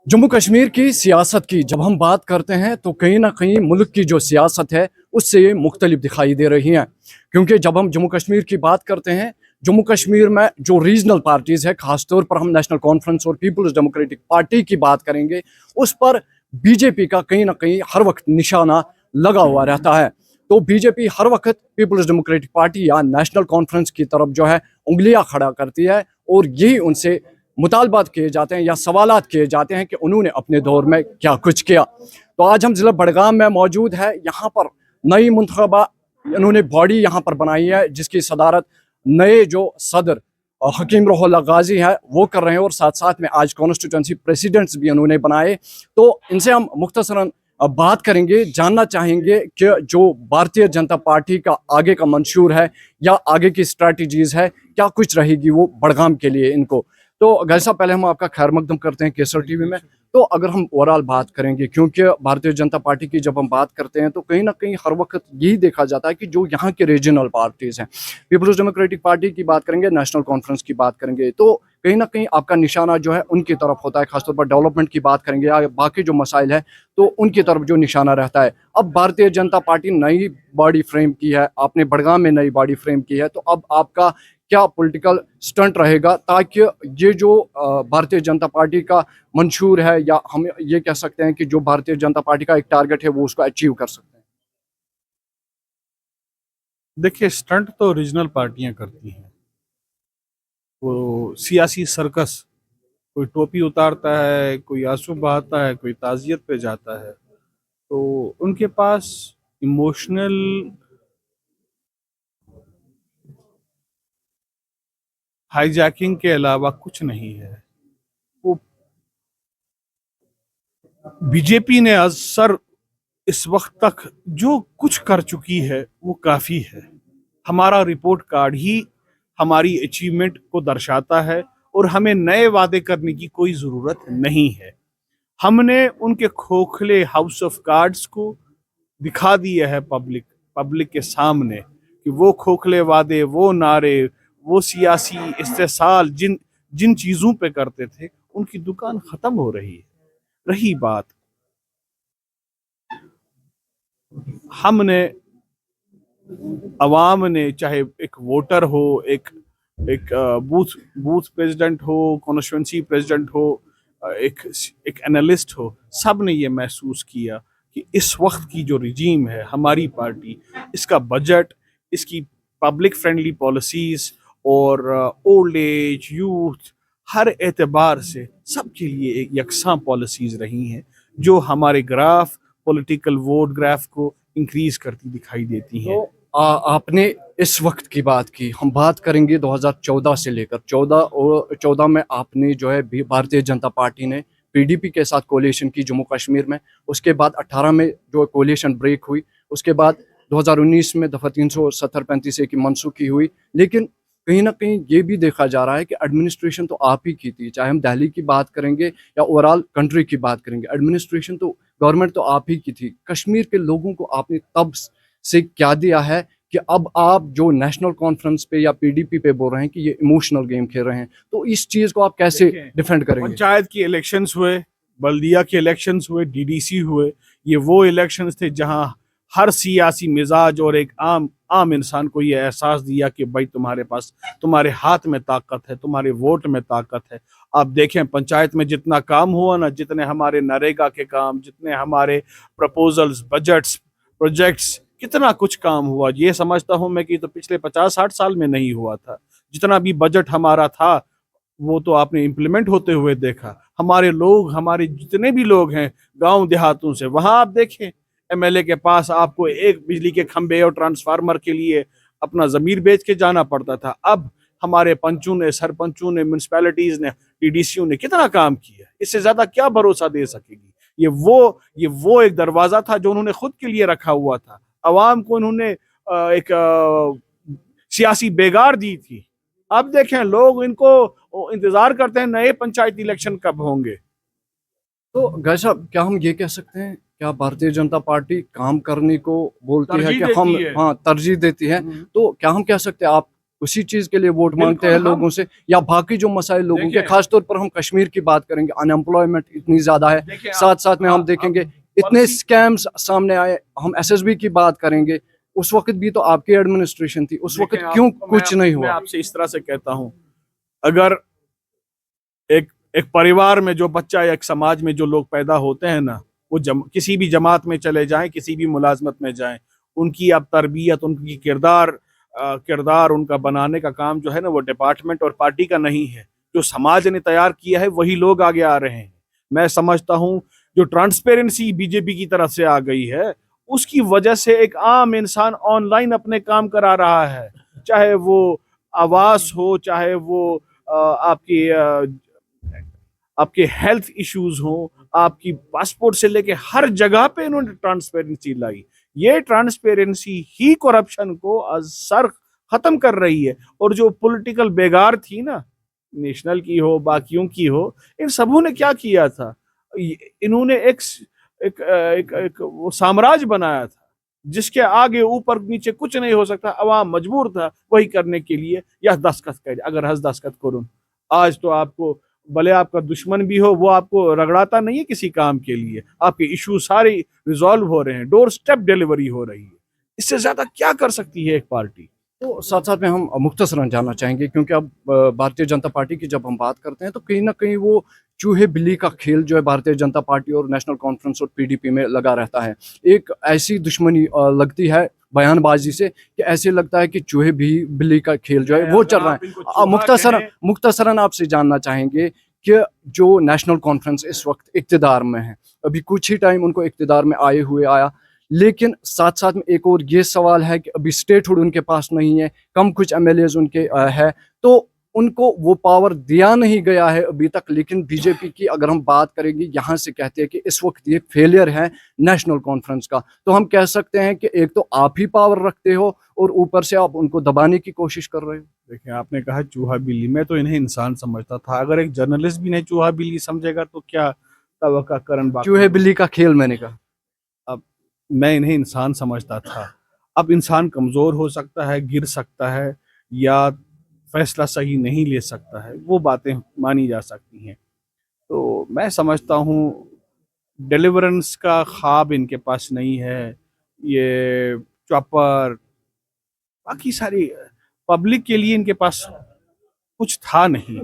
जम्मू कश्मीर की सियासत की जब हम बात करते हैं तो कहीं ना कहीं मुल्क की जो सियासत है उससे ये मुख्तलिफ दिखाई दे रही हैं, क्योंकि जब हम जम्मू कश्मीर की बात करते हैं, जम्मू कश्मीर में जो रीजनल पार्टीज़ है, ख़ासतौर पर हम नेशनल कॉन्फ्रेंस और पीपल्स डेमोक्रेटिक पार्टी की बात करेंगे, उस पर बीजेपी का कहीं ना कहीं हर वक्त निशाना लगा हुआ रहता है। तो बीजेपी हर वक्त पीपल्स डेमोक्रेटिक पार्टी या नेशनल कॉन्फ्रेंस की तरफ जो है उंगलियां खड़ा करती है और यही उनसे मुतालबात किए जाते हैं या सवालात किए जाते हैं कि उन्होंने अपने दौर में क्या कुछ किया। तो आज हम ज़िला बड़गाम में मौजूद है। यहाँ पर नई मुंतखबा इन्होंने बॉडी यहाँ पर बनाई है जिसकी सदारत नए जो सदर हकीम रुहुल्लाह गाजी है वो कर रहे हैं, और साथ साथ में आज कॉन्स्टिट्यूंसी प्रेसिडेंट्स भी उन्होंने बनाए। तो इनसे हम मुख्तसरन बात करेंगे, जानना चाहेंगे कि जो भारतीय जनता पार्टी का आगे का मंशूर है या आगे की स्ट्रैटेजीज है, क्या कुछ रहेगी वो बड़गाम के लिए इनको। तो गैसा पहले हम आपका खैर मकदम करते हैं केसर टीवी में। तो अगर हम ओवरऑल बात करेंगे, क्योंकि भारतीय जनता पार्टी की जब हम बात करते हैं तो कहीं ना कहीं हर वक्त यही देखा जाता है कि जो यहाँ के रीजनल पार्टीज़ हैं, पीपल्स डेमोक्रेटिक पार्टी की बात करेंगे, नेशनल कॉन्फ्रेंस की बात करेंगे, तो कहीं ना कहीं आपका निशाना जो है उनकी तरफ होता है। खासतौर पर डेवलपमेंट की बात करेंगे या बाकी जो मसाइल है तो उनकी तरफ जो निशाना रहता है। अब भारतीय जनता पार्टी नई बॉडी फ्रेम की है, आपने बड़गाम में नई बॉडी फ्रेम की है, तो अब आपका क्या पॉलिटिकल स्टंट रहेगा ताकि ये जो भारतीय जनता पार्टी का मंशूर है या हम ये कह सकते हैं कि जो भारतीय जनता पार्टी का एक टारगेट है वो उसको अचीव कर सकते हैं। देखिए, स्टंट तो रीजनल पार्टियां करती हैं। वो सियासी सर्कस, कोई टोपी उतारता है, कोई आंसू बहाता है, कोई ताजियत पे जाता है, तो उनके पास इमोशनल हाईजैकिंग के अलावा कुछ नहीं है। वो बीजेपी ने सर इस वक्त तक जो कुछ कर चुकी है वो काफ़ी है। हमारा रिपोर्ट कार्ड ही हमारी अचीवमेंट को दर्शाता है और हमें नए वादे करने की कोई ज़रूरत नहीं है। हमने उनके खोखले हाउस ऑफ कार्ड्स को दिखा दिया है पब्लिक के सामने कि वो खोखले वादे, वो नारे, वो सियासी इस्तेसाल जिन जिन चीज़ों पे करते थे उनकी दुकान ख़त्म हो रही है। रही बात, हमने अवाम ने, चाहे एक वोटर हो, एक एक बूथ बूथ प्रेसिडेंट हो, कॉन्स्टिट्यूंसी प्रेसिडेंट हो, एक एनालिस्ट हो, सब ने ये महसूस किया कि इस वक्त की जो रिजीम है हमारी पार्टी, इसका बजट, इसकी पब्लिक फ्रेंडली पॉलिसीज़ और ओल्ड एज, यूथ, हर एतबार से सबके लिए एक यकसां पॉलिसीज़ रही हैं जो हमारे ग्राफ, पॉलिटिकल वोट ग्राफ को इंक्रीज करती दिखाई देती हैं। तो आपने इस वक्त की बात की, हम बात करेंगे 2014 से लेकर 14 में आपने जो है भारतीय जनता पार्टी ने पीडीपी के साथ कोलिशन की जम्मू कश्मीर में। उसके बाद 18 में जो कोलिशन ब्रेक हुई, उसके बाद 2019 में दफ़ा 370-35 की मनसूखी हुई। लेकिन कहीं ना कहीं ये भी देखा जा रहा है कि एडमिनिस्ट्रेशन तो आप ही की थी, चाहे हम दिल्ली की बात करेंगे या ओवरऑल कंट्री की बात करेंगे, एडमिनिस्ट्रेशन तो, गवर्नमेंट तो आप ही की थी। कश्मीर के लोगों को आपने तब से क्या दिया है कि अब आप जो नेशनल कॉन्फ्रेंस पे या पीडीपी पे बोल रहे हैं कि ये इमोशनल गेम खेल रहे हैं, तो इस चीज को आप कैसे डिफेंड करेंगे? पंचायत की इलेक्शंस हुए, बल्दिया के इलेक्शंस हुए, डीडीसी हुए, ये वो इलेक्शंस थे जहां हर सियासी मिजाज और एक आम इंसान को ये एहसास दिया कि भाई तुम्हारे पास, तुम्हारे हाथ में ताकत है, तुम्हारे वोट में ताकत है। आप देखें पंचायत में जितना काम हुआ ना, जितने हमारे नरेगा के काम, जितने हमारे प्रपोजल्स, बजट्स, प्रोजेक्ट्स, कितना कुछ काम हुआ। ये समझता हूं मैं कि तो पिछले 50-60 साल में नहीं हुआ था। जितना भी बजट हमारा था वो तो आपने इम्प्लीमेंट होते हुए देखा। हमारे लोग, हमारे जितने भी लोग हैं गांव देहातों से, वहां आप देखें एमएलए के पास आपको एक बिजली के खंबे और ट्रांसफार्मर के लिए अपना ज़मीर बेच के जाना पड़ता था। अब हमारे पंचों ने, सरपंचों ने, म्यूनसिपैलिटीज़ ने, टीडीसीओ ने कितना काम किया। इससे ज़्यादा क्या भरोसा दे सकेगी। ये वो एक दरवाज़ा था जो उन्होंने खुद के लिए रखा हुआ था। अवाम को उन्होंने एक सियासी बेगार दी थी। अब देखें लोग इनको इंतजार करते हैं नए पंचायती इलेक्शन कब होंगे। तो गैर साहब, क्या हम ये कह सकते हैं, क्या भारतीय जनता पार्टी काम करने को बोलती है कि हम, हाँ, तरजीह देती है, तो क्या हम कह सकते हैं आप उसी चीज़ के लिए वोट मांगते हैं लोगों से, या बाकी जो मसाइल लोगों के, खास तौर पर हम कश्मीर की बात करेंगे, अनएम्प्लॉयमेंट इतनी ज़्यादा है, साथ साथ में हम देखेंगे इतने स्कैम्स सामने आए, हम एसएसबी की बात करेंगे, उस वक्त भी तो आपकी एडमिनिस्ट्रेशन थी, उस वक्त क्यों कुछ नहीं मैं हुआ? आपसे इस तरह से कहता हूँ, अगर एक एक परिवार में जो बच्चा या एक समाज में जो लोग पैदा होते हैं ना, वो किसी भी जमात में चले जाएं, किसी भी मुलाजमत में जाएं, उनकी अब तरबियत, उनकी किरदार उनका बनाने का काम जो है ना, वो डिपार्टमेंट और पार्टी का नहीं है। जो समाज ने तैयार किया है वही लोग आगे आ रहे हैं। मैं समझता हूँ जो ट्रांसपेरेंसी बीजेपी की तरफ से आ गई है, उसकी वजह से एक आम इंसान ऑनलाइन अपने काम करा रहा है, चाहे वो आवास हो, चाहे वो आपके हेल्थ इश्यूज हो, आपकी पासपोर्ट से लेके हर जगह पे इन्होंने ट्रांसपेरेंसी लाई। ये ट्रांसपेरेंसी ही करप्शन को सर खत्म कर रही है। और जो पॉलिटिकल बेगार थी ना, नेशनल की हो, बाकियों की हो, इन सबों ने क्या किया था, इन्होंने एक वो साम्राज्य बनाया था जिसके आगे ऊपर नीचे कुछ नहीं हो सकता। अवाम मजबूर था वही करने के लिए, या दस्तखत कर, अगर हज दस्तखत करूँ। आज तो आपको भले आपका दुश्मन भी हो, वो आपको रगड़ाता नहीं है किसी काम के लिए, आपके इशू सारे रिजॉल्व हो रहे हैं, डोर स्टेप डिलीवरी हो रही है। इससे ज्यादा क्या कर सकती है एक पार्टी? तो साथ साथ में हम मुख्तसरन जानना चाहेंगे, क्योंकि अब भारतीय जनता पार्टी की जब हम बात करते हैं तो कहीं ना कहीं वो चूहे बिल्ली का खेल जो है भारतीय जनता पार्टी और नेशनल कॉन्फ्रेंस और पीडीपी में लगा रहता है। एक ऐसी दुश्मनी लगती है बयानबाजी से कि ऐसे लगता है कि चूहे भी बिल्ली का खेल जो है वो चल रहा है। मुख्तसरन आपसे जानना चाहेंगे कि जो नेशनल कॉन्फ्रेंस इस वक्त इक्तदार में है, अभी कुछ ही टाइम उनको इक्तदार में आया, लेकिन साथ साथ में एक और ये सवाल है कि अभी स्टेटहुड उनके पास नहीं है, कम कुछ एमएलएज उनके है, तो उनको वो पावर दिया नहीं गया है अभी तक। लेकिन बीजेपी की अगर हम बात करेंगे, यहाँ से कहते हैं कि इस वक्त ये फेलियर है नेशनल कॉन्फ्रेंस का, तो हम कह सकते हैं कि एक तो आप ही पावर रखते हो और ऊपर से आप उनको दबाने की कोशिश कर रहे हो। देखिए, आपने कहा चूहा बिल्ली, मैं तो इन्हें इंसान समझता था। अगर एक जर्नलिस्ट भी नहीं चूहा बिल्ली समझेगा तो क्या तवक्का करन बाकी। चूहे बिल्ली का खेल मैंने कहा। अब मैं इन्हें इंसान समझता था। अब इंसान कमज़ोर हो सकता है, गिर सकता है, या फैसला सही नहीं ले सकता है, वो बातें मानी जा सकती हैं। तो मैं समझता हूँ डिलीवरेंस का ख्वाब इनके पास नहीं है। ये चॉपर, बाकी सारी पब्लिक के लिए इनके पास कुछ था नहीं।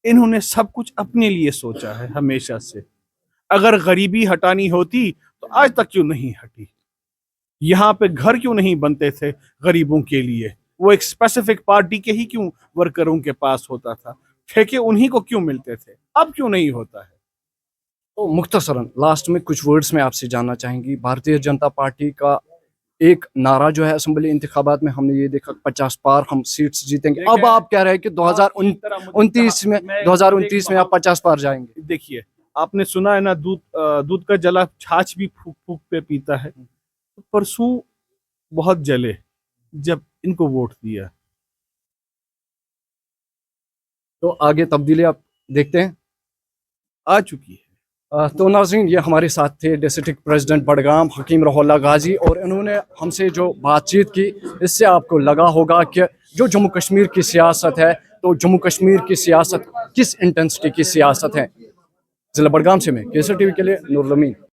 इन्होंने सब कुछ अपने लिए सोचा है हमेशा से। अगर गरीबी हटानी होती तो आज तक क्यों नहीं हटी? यहाँ पे घर क्यों नहीं बनते थे गरीबों के लिए? वो एक स्पेसिफिक पार्टी के ही क्यों वर्करों के पास होता था? ठेके उन्हीं को क्यों मिलते थे? अब क्यों नहीं होता है? तो मुख्तसरन लास्ट में कुछ वर्ड्स में आपसे जानना चाहेंगी, भारतीय जनता पार्टी का एक नारा जो है असेंबली इंतखाबात में हमने ये देखा 50 पार हम सीट्स जीतेंगे, अब आप कह रहे हैं कि 2029 में आप 50 पार जाएंगे। देखिए, आपने सुना है ना, दूध का जला छाछ भी फूक फूक पे पीता है। तो परसों बहुत जले जब इनको वोट दिया। तो आगे तब्दीली आप देखते हैं आ चुकी है। तो नाज़रीन, ये हमारे साथ थे डिस्ट्रिक्ट प्रेसिडेंट बडगाम हकीम रहुल्लाह गाजी, और इन्होंने हमसे जो बातचीत की, इससे आपको लगा होगा कि जो जम्मू कश्मीर की सियासत है, तो जम्मू कश्मीर की सियासत किस इंटेंसिटी की सियासत है। ज़िला बडगाम से मैं केसर टीवी के लिए नूरुल अमीन।